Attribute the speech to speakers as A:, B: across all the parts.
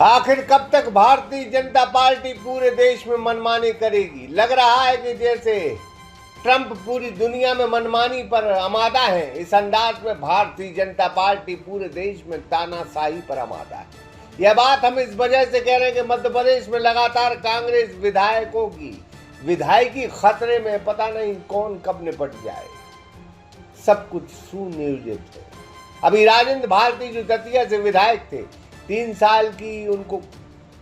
A: आखिर कब तक भारतीय जनता पार्टी पूरे देश में मनमानी करेगी? लग रहा है कि जैसे ट्रंप पूरी दुनिया में मनमानी पर आमादा है, इस अंदाज में भारतीय जनता पार्टी पूरे देश में तानाशाही पर आमादा है। यह बात हम इस वजह से कह रहे हैं कि मध्य प्रदेश में लगातार कांग्रेस विधायकों की विधायकी खतरे में, पता नहीं कौन कब निपट जाए। सब कुछ सुनियोजित है। अभी राजेंद्र भारती जो दतिया से विधायक थे, 3 साल की उनको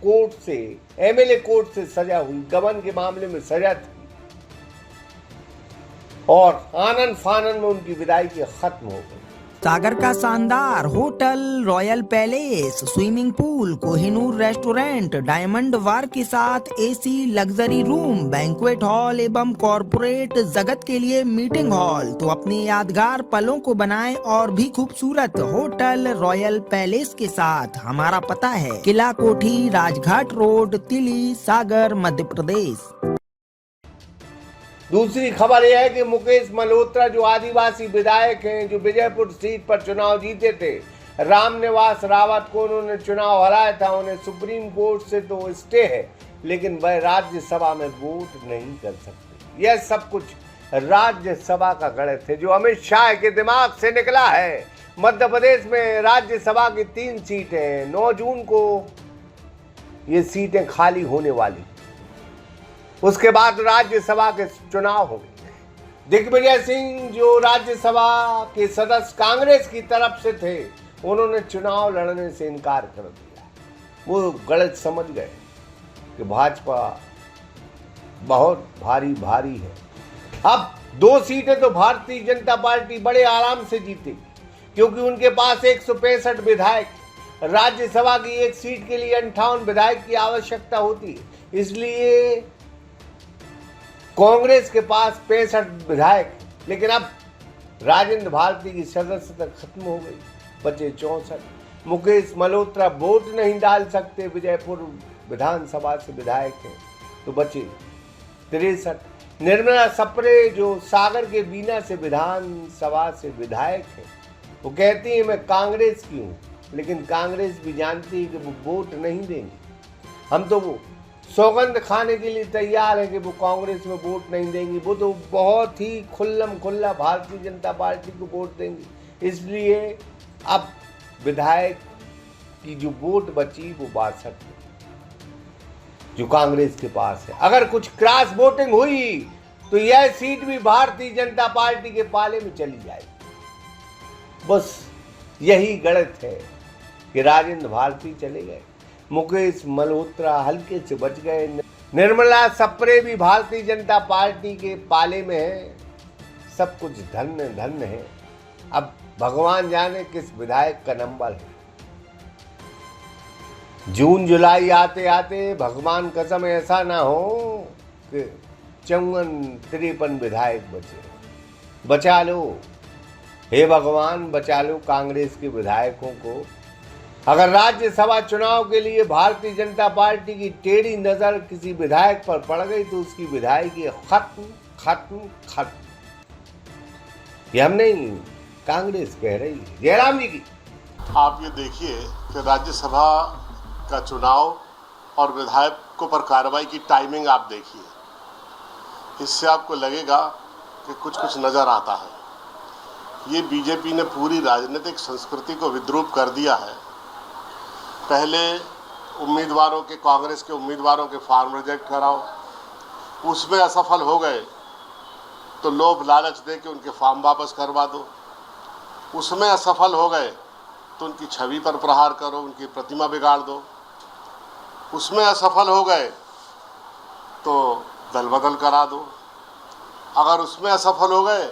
A: कोर्ट से, एमएलए कोर्ट से सजा हुई, गबन के मामले में सजा थी और आनन फानन में उनकी विदाई खत्म हो गई।
B: सागर का शानदार hotel, royal palace, swimming pool, Kohinoor restaurant, diamond bar के साथ AC luxury room, banquet hall एवं कॉर्पोरेट जगत के लिए मीटिंग हॉल। तो अपने यादगार पलों को बनाएं और भी खूबसूरत होटल रॉयल पैलेस के साथ। हमारा पता है किला कोठी, राजघाट रोड, तिली, सागर, मध्य प्रदेश।
A: दूसरी खबर यह है कि मुकेश मल्होत्रा जो आदिवासी विधायक हैं, जो विजयपुर सीट पर चुनाव जीते थे, रामनिवास रावत को उन्होंने चुनाव हराया था। उन्हें सुप्रीम कोर्ट से तो स्टे है, लेकिन वह राज्यसभा में वोट नहीं कर सकते। यह सब कुछ राज्यसभा का गणित है जो अमित शाह के दिमाग से निकला है। मध्य प्रदेश में राज्यसभा की 3 सीटें, 9 जून को ये सीटें खाली होने वाली। उसके बाद राज्यसभा के चुनाव हो गए। दिग्विजय सिंह जो राज्यसभा के सदस्य कांग्रेस की तरफ से थे, उन्होंने चुनाव लड़ने से इनकार कर दिया। वो गलत समझ गए कि भाजपा बहुत भारी है। अब 2 सीटें तो भारतीय जनता पार्टी बड़े आराम से जीतेगी, क्योंकि उनके पास 165 विधायक। राज्यसभा की 1 सीट के लिए 58 विधायक की आवश्यकता होती है, इसलिए कांग्रेस के पास 65 विधायक। लेकिन अब राजेंद्र भारती की सदस्यता खत्म हो गई, बचे 64। मुकेश मल्होत्रा वोट नहीं डाल सकते, विजयपुर विधानसभा से विधायक हैं, तो बचे 63। निर्मला सप्रे जो सागर के बीना से विधानसभा से विधायक हैं, वो कहती है मैं कांग्रेस की हूँ, लेकिन कांग्रेस भी जानती है कि वो वोट नहीं देंगे। हम तो वो सौगंध खाने के लिए तैयार है कि वो कांग्रेस में वोट नहीं देंगी। वो तो बहुत ही खुल्लम खुल्ला भारतीय जनता पार्टी को वोट देंगी। इसलिए अब विधायक की जो वोट बची वो 62 जो कांग्रेस के पास है। अगर कुछ क्रॉस वोटिंग हुई तो यह सीट भी भारतीय जनता पार्टी के पाले में चली जाएगी। बस यही गलत है कि राजेंद्र भारती चले गए, मुकेश मल्होत्रा हल्के से बच गए, निर्मला सप्रे भी भारतीय जनता पार्टी के पाले में है। सब कुछ धन्य है। अब भगवान जाने किस विधायक का नंबर है। जून जुलाई आते आते भगवान कसम ऐसा ना हो कि 54-53 विधायक बचे। बचा लो हे भगवान, बचा लो कांग्रेस के विधायकों को। अगर राज्यसभा चुनाव के लिए भारतीय जनता पार्टी की टेढ़ी नजर किसी विधायक पर पड़ गई तो उसकी विधायकी खत्म। ये हम नहीं, कांग्रेस कह रही है। जयराम जी की
C: आप ये देखिए कि राज्यसभा का चुनाव और विधायकों पर कार्रवाई की टाइमिंग आप देखिए, इससे आपको लगेगा कि कुछ नजर आता है। ये बीजेपी ने पूरी राजनीतिक संस्कृति को विद्रूप कर दिया है। पहले उम्मीदवारों के, कांग्रेस के उम्मीदवारों के फॉर्म रिजेक्ट कराओ, उसमें असफल हो गए तो लोभ लालच दे के उनके फॉर्म वापस करवा दो। उसमें असफल हो गए तो उनकी छवि पर प्रहार करो, उनकी प्रतिमा बिगाड़ दो। उसमें असफल हो गए तो दल बदल करा दो। अगर उसमें असफल हो गए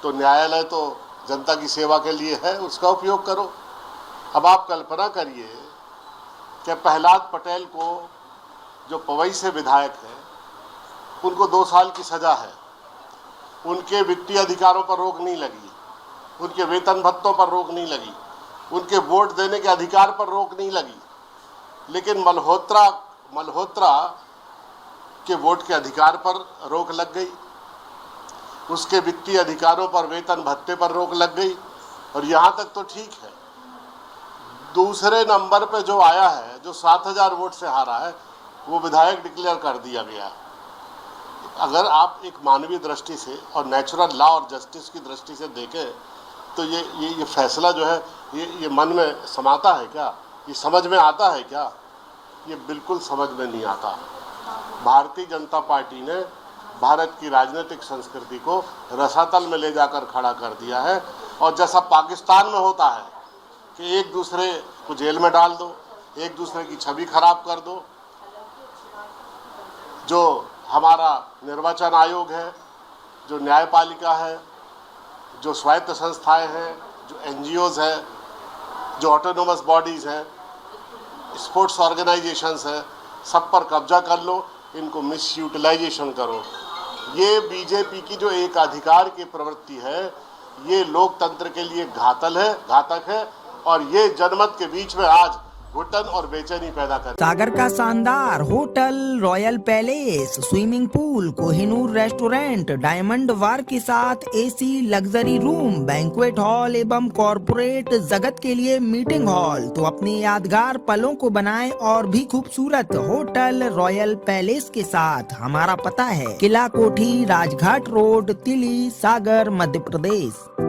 C: तो न्यायालय तो जनता की सेवा के लिए है, उसका उपयोग करो। अब आप कल्पना करिए कि प्रहलाद पटेल को, जो पवई से विधायक हैं, उनको 2 साल की सज़ा है। उनके वित्तीय अधिकारों पर रोक नहीं लगी, उनके वेतन भत्तों पर रोक नहीं लगी, उनके वोट देने के अधिकार पर रोक नहीं लगी, लेकिन मल्होत्रा के वोट के अधिकार पर रोक लग गई, उसके वित्तीय अधिकारों पर, वेतन भत्ते पर रोक लग गई। और यहाँ तक तो ठीक है, दूसरे नंबर पे जो आया है, जो 7,000 वोट से हारा है, वो विधायक डिक्लेयर कर दिया गया है। अगर आप एक मानवीय दृष्टि से और नेचुरल लॉ और जस्टिस की दृष्टि से देखें तो ये फैसला जो है ये मन में समाता है क्या, ये समझ में आता है क्या? ये बिल्कुल समझ में नहीं आता। भारतीय जनता पार्टी ने भारत की राजनीतिक संस्कृति को रसातल में ले जाकर खड़ा कर दिया है। और जैसा पाकिस्तान में होता है कि एक दूसरे को जेल में डाल दो, एक दूसरे की छवि खराब कर दो, जो हमारा निर्वाचन आयोग है, जो न्यायपालिका है, जो स्वायत्त संस्थाएं हैं, जो एनजीओज हैं, जो ऑटोनोमस बॉडीज़ हैं, स्पोर्ट्स ऑर्गेनाइजेशंस हैं, सब पर कब्जा कर लो, इनको मिस यूटिलाइजेशन करो। ये बीजेपी की जो एक अधिकार की प्रवृत्ति है, ये लोकतंत्र के लिए घातक है और ये जनमत के बीच में आज घुटन और बेचैनी पैदा कर।
B: सागर का शानदार hotel, royal palace, swimming pool, Kohinoor restaurant, diamond bar के साथ AC luxury room, banquet hall एवं कॉर्पोरेट जगत के लिए मीटिंग हॉल। तो अपने यादगार पलों को बनाएं और भी खूबसूरत होटल रॉयल पैलेस के साथ। हमारा पता है किला कोठी, राजघाट रोड, तिली, सागर, मध्य प्रदेश।